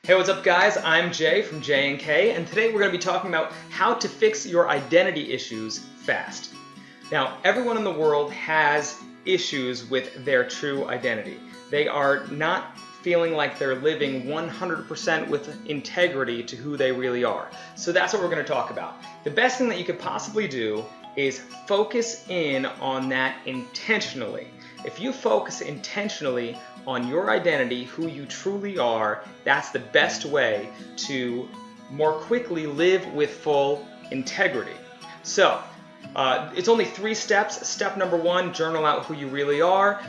Hey, what's up guys? I'm Jay from J&Kay, and today we're going to be talking about how to fix your identity issues fast. Now, everyone in the world has issues with their true identity. They are not feeling like they're living 100% with integrity to who they really are. So that's what we're going to talk about. The best thing that you could possibly do is focus in on that intentionally. If you focus intentionally on your identity, who you truly are, that's the best way to more quickly live with full integrity. So, it's only 3 steps. Step number 1, journal out who you really are.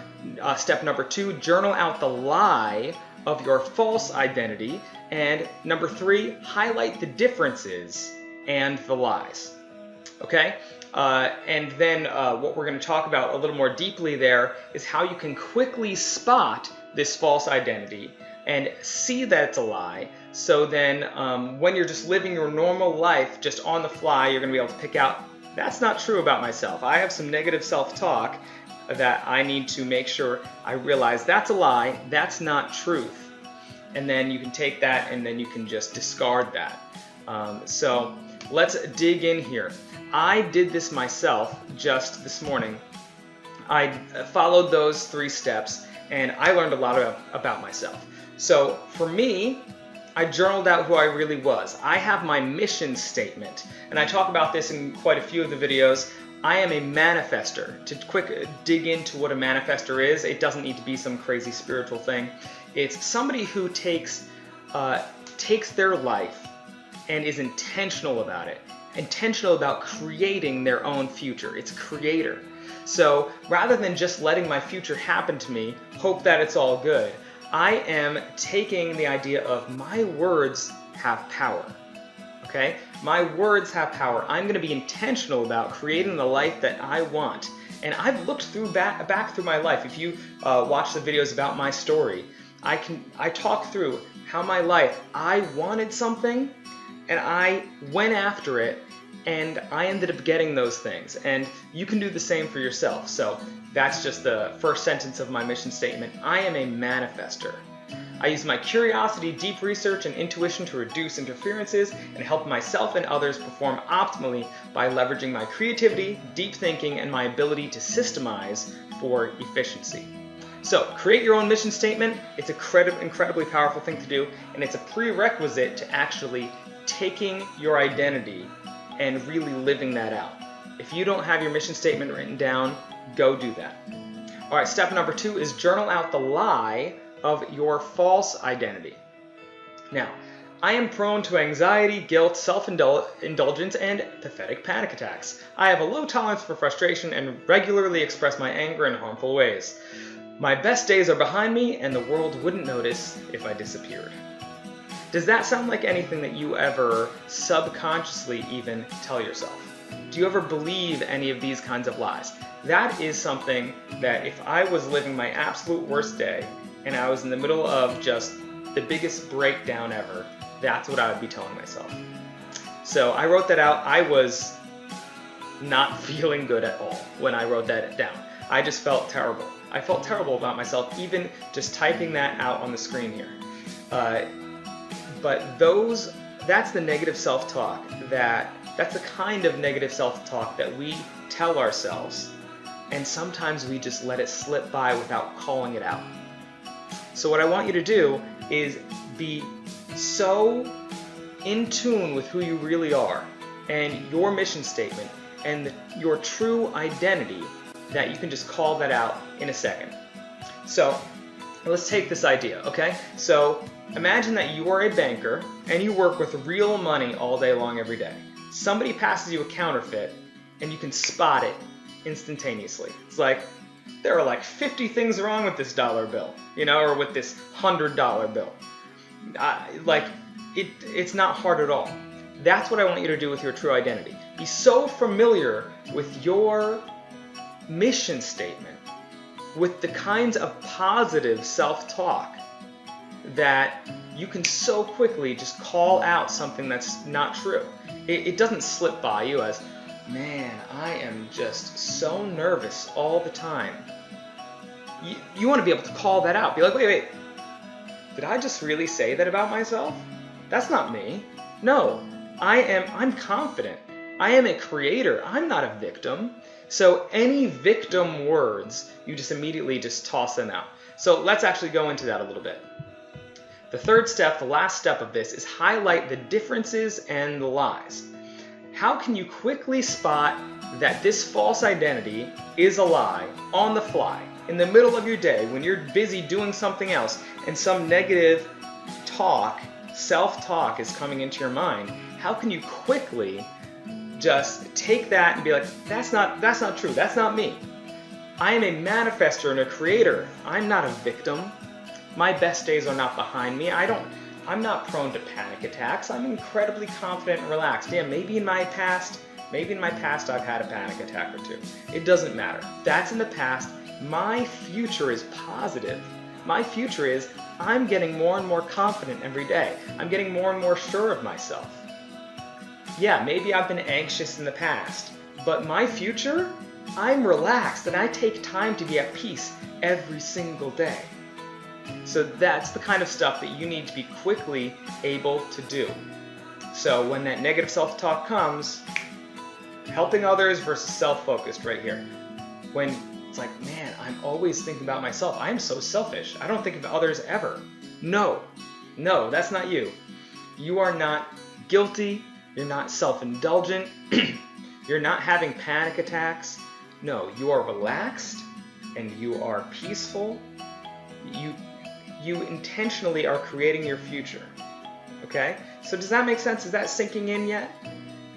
Step number 2, journal out the lie of your false identity. And number 3, highlight the differences and the lies. Okay? And then what we're going to talk about a little more deeply there is how you can quickly spot this false identity and see that it's a lie. So then when you're just living your normal life just on the fly, you're going to be able to pick out, that's not true about myself. I have some negative self-talk that I need to make sure I realize that's a lie, that's not truth. And then you can take that and then you can just discard that. So let's dig in here. I did this myself just this morning. I followed those 3 steps and I learned a lot about myself. So for me, I journaled out who I really was. I have my mission statement, and I talk about this in quite a few of the videos. I am a manifester. To quick dig into what a manifester is, it doesn't need to be some crazy spiritual thing. It's somebody who takes their life and is intentional about it. Intentional about creating their own future. It's creator. So rather than just letting my future happen to me, hope that it's all good, I am taking the idea of my words have power. Okay? My words have power. I'm going to be intentional about creating the life that I want. And I've looked back through my life. If you watch the videos about my story, I talk through how my life, I wanted something and I went after it, and I ended up getting those things. And you can do the same for yourself. So that's just the first sentence of my mission statement. I am a manifester. I use my curiosity, deep research, and intuition to reduce interferences and help myself and others perform optimally by leveraging my creativity, deep thinking, and my ability to systemize for efficiency. So create your own mission statement. It's an incredibly powerful thing to do, and it's a prerequisite to actually taking your identity and really living that out. If you don't have your mission statement written down, go do that. All right, step number 2 is journal out the lie of your false identity. Now, I am prone to anxiety, guilt, self-indulgence, and pathetic panic attacks. I have a low tolerance for frustration and regularly express my anger in harmful ways. My best days are behind me, and the world wouldn't notice if I disappeared. Does that sound like anything that you ever subconsciously even tell yourself? Do you ever believe any of these kinds of lies? That is something that if I was living my absolute worst day and I was in the middle of just the biggest breakdown ever, that's what I would be telling myself. So I wrote that out. I was not feeling good at all when I wrote that down. I just felt terrible. I felt terrible about myself even just typing that out on the screen here. But that's the negative self-talk, that's the kind of negative self-talk that we tell ourselves, and sometimes we just let it slip by without calling it out. So what I want you to do is be so in tune with who you really are and your mission statement and your true identity that you can just call that out in a second. So let's take this idea, okay? So imagine that you are a banker and you work with real money all day long every day. Somebody passes you a counterfeit and you can spot it instantaneously. It's like, there are like 50 things wrong with this dollar bill, or with this $100 bill. It's not hard at all. That's what I want you to do with your true identity. Be so familiar with your mission statement, with the kinds of positive self-talk that you can so quickly just call out something that's not true. It doesn't slip by you as, man, I am just so nervous all the time. You want to be able to call that out. Be like, wait, did I just really say that about myself? That's not me. No, I'm confident. I am a creator. I'm not a victim. So any victim words, you just immediately just toss them out. So let's actually go into that a little bit. The third step, the last step of this, is highlight the differences and the lies. How can you quickly spot that this false identity is a lie on the fly, in the middle of your day, when you're busy doing something else, and some negative talk, self-talk is coming into your mind? How can you quickly just take that and be like, that's not true, that's not me. I am a manifester and a creator. I'm not a victim. My best days are not behind me. I'm not prone to panic attacks. I'm incredibly confident and relaxed. Yeah, maybe in my past I've had a panic attack or two. It doesn't matter. That's in the past. My future is positive. My future is I'm getting more and more confident every day. I'm getting more and more sure of myself. Yeah, maybe I've been anxious in the past, but my future, I'm relaxed and I take time to be at peace every single day. So that's the kind of stuff that you need to be quickly able to do. So when that negative self-talk comes, helping others versus self-focused right here. When it's like, man, I'm always thinking about myself. I'm so selfish. I don't think of others ever. No, that's not you. You are not guilty. You're not self-indulgent. You're not having panic attacks. No, you are relaxed and you are peaceful. You intentionally are creating your future. Okay? So does that make sense? Is that sinking in yet?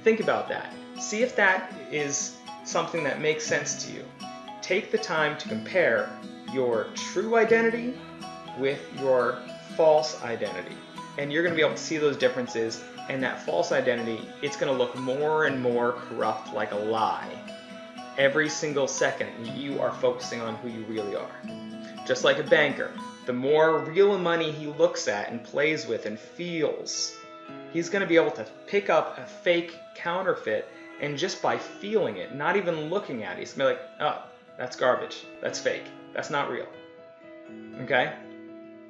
Think about that. See if that is something that makes sense to you. Take the time to compare your true identity with your false identity. And you're going to be able to see those differences, and that false identity, it's going to look more and more corrupt, like a lie. Every single second you are focusing on who you really are. Just like a banker, the more real money he looks at and plays with and feels, he's going to be able to pick up a fake counterfeit, and just by feeling it, not even looking at it, he's going to be like, oh, that's garbage, that's fake, that's not real. Okay?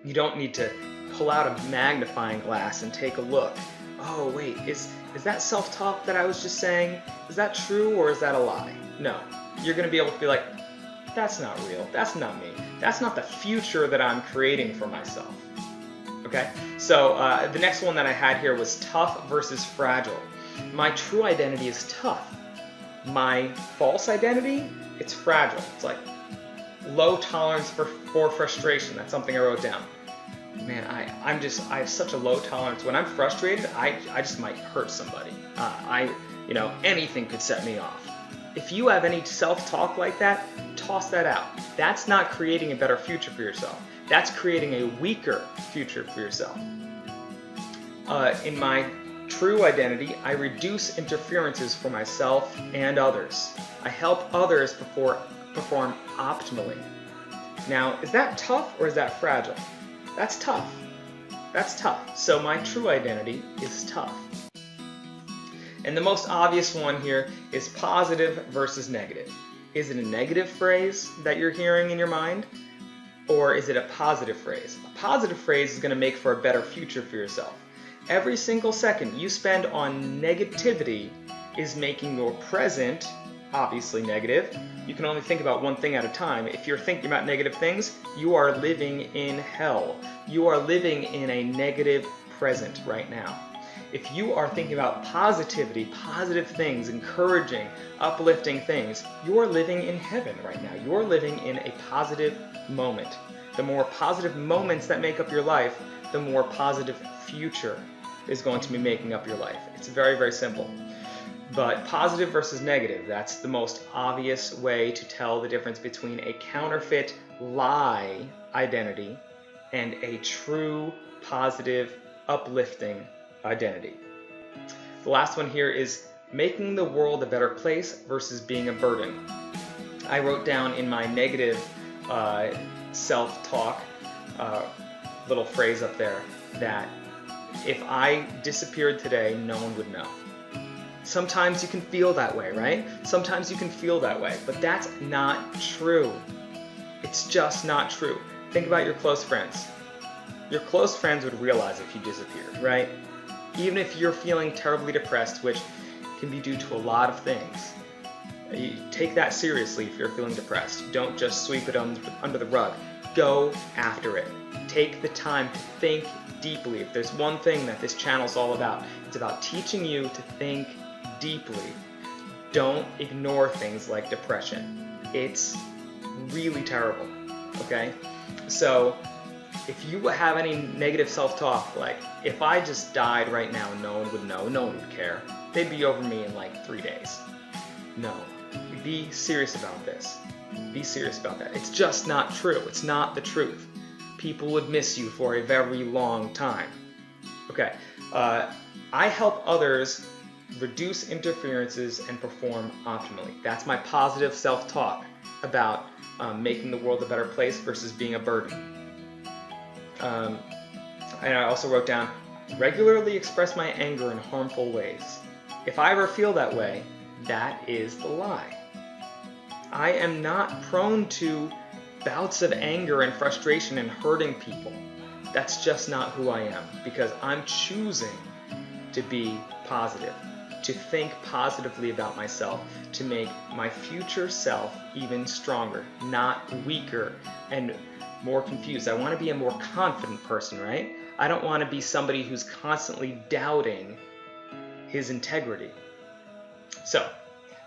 You don't need to pull out a magnifying glass and take a look. Oh wait, is that self-talk that I was just saying, is that true or is that a lie? No. You're going to be able to be like, that's not real, that's not me, that's not the future that I'm creating for myself. Okay? So the next one that I had here was tough versus fragile. My true identity is tough. My false identity, it's fragile. It's like low tolerance for frustration. That's something I wrote down. Man, I have such a low tolerance. When I'm frustrated, I just might hurt somebody. Anything could set me off. If you have any self-talk like that, toss that out. That's not creating a better future for yourself. That's creating a weaker future for yourself. In my true identity, I reduce interferences for myself and others. I help others perform optimally. Now, is that tough or is that fragile? That's tough. That's tough. So my true identity is tough. And the most obvious one here is positive versus negative. Is it a negative phrase that you're hearing in your mind? Or is it a positive phrase? A positive phrase is going to make for a better future for yourself. Every single second you spend on negativity is making your present obviously negative. You can only think about one thing at a time. If you're thinking about negative things, you are living in hell. You are living in a negative present right now. If you are thinking about positivity, positive things, encouraging, uplifting things, you are living in heaven right now. You are living in a positive moment. The more positive moments that make up your life, the more positive future is going to be making up your life. It's very, very simple. But positive versus negative, that's the most obvious way to tell the difference between a counterfeit lie identity and a true, positive, uplifting identity. The last one here is making the world a better place versus being a burden. I wrote down in my negative self-talk little phrase up there that if I disappeared today, no one would know. Sometimes you can feel that way, right? Sometimes you can feel that way, but that's not true. It's just not true. Think about your close friends. your close friends would realize if you disappeared, right? Even if you're feeling terribly depressed, which can be due to a lot of things. You take that seriously if you're feeling depressed. Don't just sweep it under the rug. Go after it. Take the time to think deeply. If there's one thing that this channel is all about, it's about teaching you to think deeply. Don't ignore things like depression. It's really terrible, okay? So if you have any negative self-talk, like if I just died right now, no one would know, no one would care. They'd be over me in like 3 days. No, be serious about this. Be serious about that. It's just not true. It's not the truth. People would miss you for a very long time. Okay, I help others reduce interferences and perform optimally. That's my positive self-talk about making the world a better place versus being a burden. And I also wrote down, regularly express my anger in harmful ways. If I ever feel that way, that is the lie. I am not prone to bouts of anger and frustration and hurting people. That's just not who I am, because I'm choosing to be positive, to think positively about myself, to make my future self even stronger, not weaker and more confused. I want to be a more confident person, right? I don't want to be somebody who's constantly doubting his integrity. So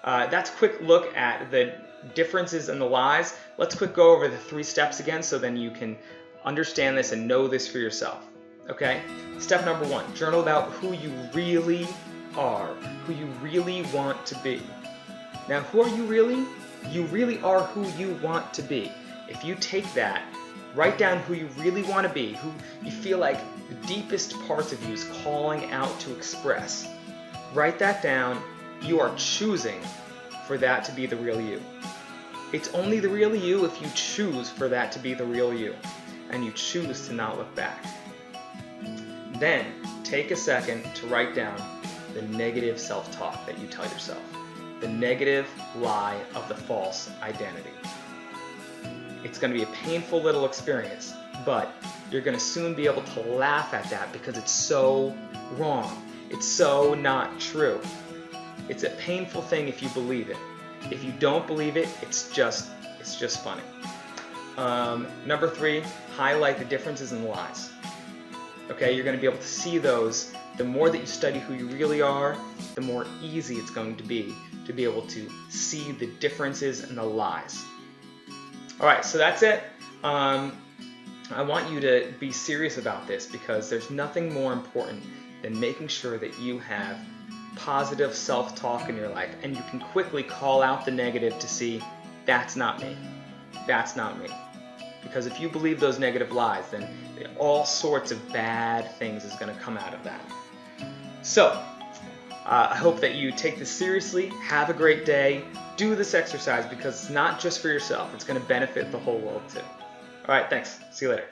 that's a quick look at the differences and the lies. Let's quick go over the 3 steps again so then you can understand this and know this for yourself. Okay? Step number 1, journal about who you really are, who you really want to be. Now, who are you really? You really are who you want to be. If you take that, write down who you really want to be, who you feel like the deepest parts of you is calling out to express. Write that down. You are choosing for that to be the real you. It's only the real you if you choose for that to be the real you, and you choose to not look back. Then take a second to write down the negative self-talk that you tell yourself, the negative lie of the false identity. It's going to be a painful little experience, but you're going to soon be able to laugh at that because it's so wrong. It's so not true. It's a painful thing if you believe it. If you don't believe it, it's just funny. Number 3, highlight the differences in the lies. Okay, you're going to be able to see those. The more that you study who you really are, the more easy it's going to be able to see the differences and the lies. Alright, so that's it. I want you to be serious about this because there's nothing more important than making sure that you have positive self-talk in your life and you can quickly call out the negative to see, that's not me. That's not me. Because if you believe those negative lies, then all sorts of bad things is going to come out of that. So, I hope that you take this seriously. Have a great day. Do this exercise because it's not just for yourself. It's going to benefit the whole world too. Alright, thanks. See you later.